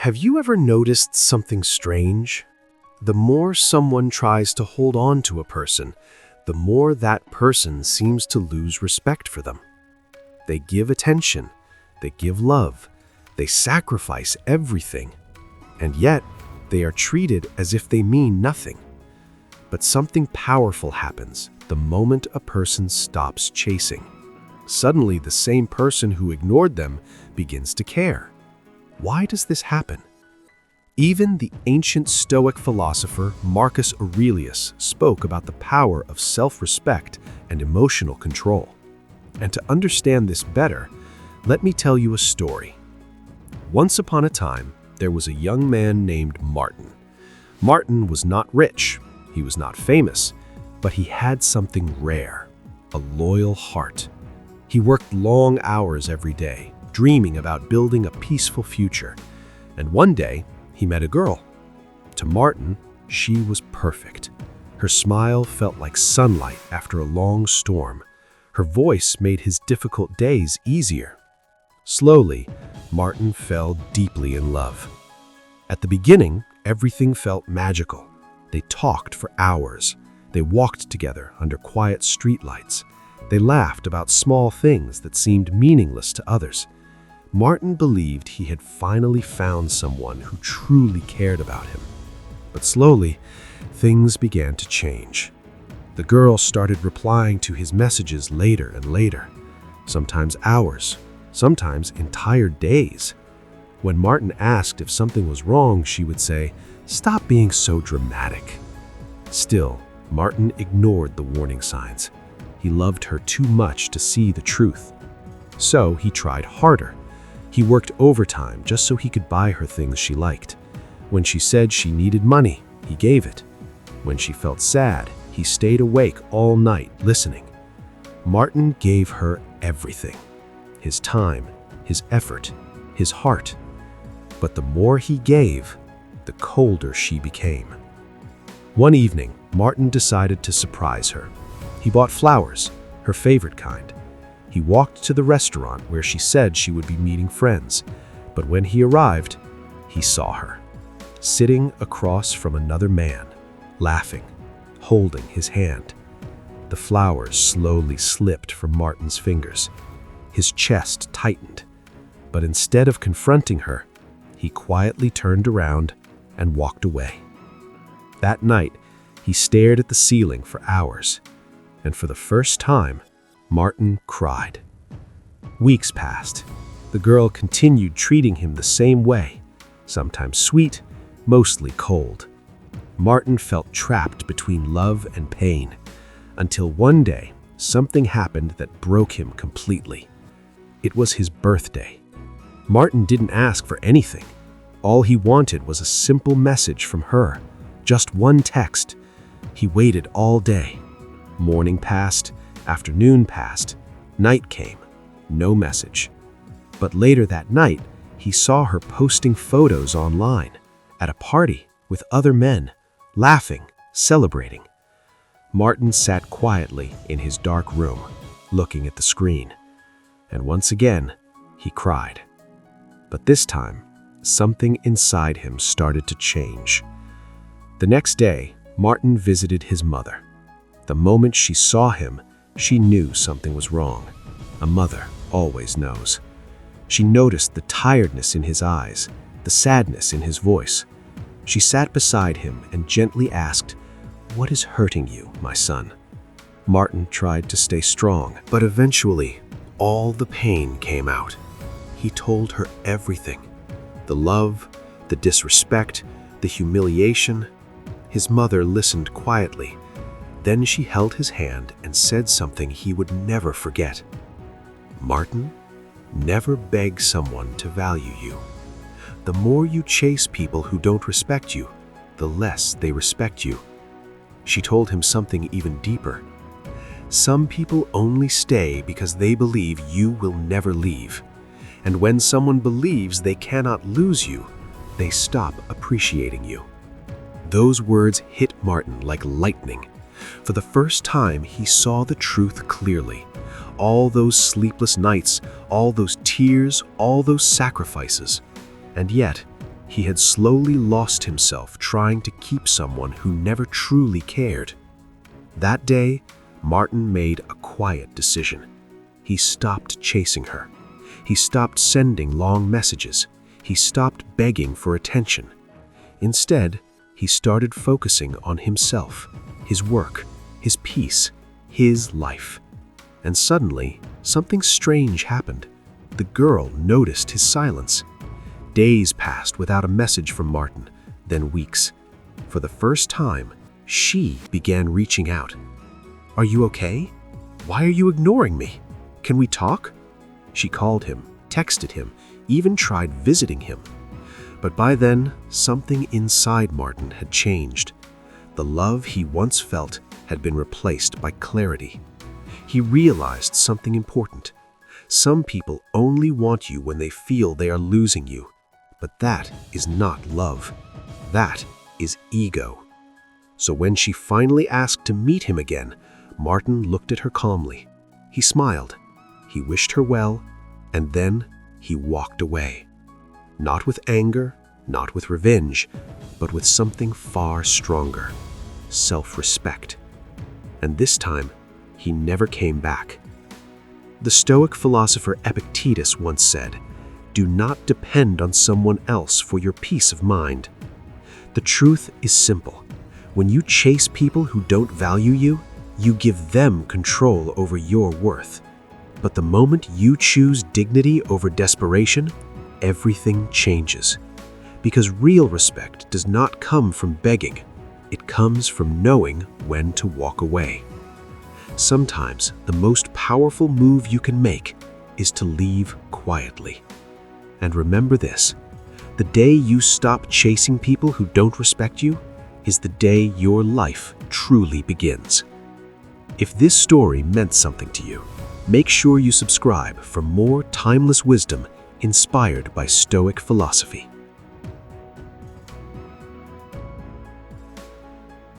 Have you ever noticed something strange? The more someone tries to hold on to a person, the more that person seems to lose respect for them. They give attention, they give love, they sacrifice everything, and yet they are treated as if they mean nothing. But something powerful happens the moment a person stops chasing. Suddenly, the same person who ignored them begins to care. Why does this happen? Even the ancient Stoic philosopher Marcus Aurelius spoke about the power of self-respect and emotional control. And to understand this better, let me tell you a story. Once upon a time, there was a young man named Martin. Martin was not rich, he was not famous, but he had something rare, a loyal heart. He worked long hours every day, dreaming about building a peaceful future. And one day, he met a girl. To Martin, she was perfect. Her smile felt like sunlight after a long storm. Her voice made his difficult days easier. Slowly, Martin fell deeply in love. At the beginning, everything felt magical. They talked for hours. They walked together under quiet streetlights. They laughed about small things that seemed meaningless to others. Martin believed he had finally found someone who truly cared about him. But slowly, things began to change. The girl started replying to his messages later and later, sometimes hours, sometimes entire days. When Martin asked if something was wrong, she would say, "Stop being so dramatic." Still, Martin ignored the warning signs. He loved her too much to see the truth. So he tried harder. He worked overtime just so he could buy her things she liked. When she said she needed money, he gave it. When she felt sad, he stayed awake all night listening. Martin gave her everything. His time, his effort, his heart. But the more he gave, the colder she became. One evening, Martin decided to surprise her. He bought flowers, her favorite kind. He walked to the restaurant where she said she would be meeting friends, but when he arrived, he saw her, sitting across from another man, laughing, holding his hand. The flowers slowly slipped from Martin's fingers. His chest tightened, but instead of confronting her, he quietly turned around and walked away. That night, he stared at the ceiling for hours, and for the first time, Martin cried. Weeks passed. The girl continued treating him the same way, sometimes sweet, mostly cold. Martin felt trapped between love and pain, until one day, something happened that broke him completely. It was his birthday. Martin didn't ask for anything. All he wanted was a simple message from her, just one text. He waited all day. Morning passed, afternoon passed, night came, no message. But later that night, he saw her posting photos online, at a party with other men, laughing, celebrating. Martin sat quietly in his dark room, looking at the screen. And once again, he cried. But this time, something inside him started to change. The next day, Martin visited his mother. The moment she saw him, she knew something was wrong. A mother always knows. She noticed the tiredness in his eyes, the sadness in his voice. She sat beside him and gently asked, "What is hurting you, my son?" Martin tried to stay strong, but eventually, all the pain came out. He told her everything. The love, the disrespect, the humiliation. His mother listened quietly. Then she held his hand and said something he would never forget. "Martin, never beg someone to value you. The more you chase people who don't respect you, the less they respect you." She told him something even deeper. Some people only stay because they believe you will never leave. And when someone believes they cannot lose you, they stop appreciating you. Those words hit Martin like lightning. For the first time, he saw the truth clearly. All those sleepless nights, all those tears, all those sacrifices. And yet, He had slowly lost himself trying to keep someone who never truly cared. That day, Martin made a quiet decision. He stopped chasing her. He stopped sending long messages. He stopped begging for attention. Instead, he started focusing on himself, his work, his peace, his life. And suddenly, something strange happened. The girl noticed his silence. Days passed without a message from Martin, then weeks. For the first time, she began reaching out. "Are you okay? Why are you ignoring me? Can we talk?" She called him, texted him, even tried visiting him. But by then, something inside Martin had changed. The love he once felt had been replaced by clarity. He realized something important. Some people only want you when they feel they are losing you. But that is not love. That is ego. So when she finally asked to meet him again, Martin looked at her calmly. He smiled. He wished her well, and then he walked away. Not with anger, not with revenge, but with something far stronger: self-respect. And this time, he never came back. The Stoic philosopher Epictetus once said, "Do not depend on someone else for your peace of mind." The truth is simple. When you chase people who don't value you, you give them control over your worth. But the moment you choose dignity over desperation, everything changes. Because real respect does not come from begging. It comes from knowing when to walk away. Sometimes the most powerful move you can make is to leave quietly. And remember this: the day you stop chasing people who don't respect you is the day your life truly begins. If this story meant something to you, make sure you subscribe for more timeless wisdom inspired by Stoic philosophy.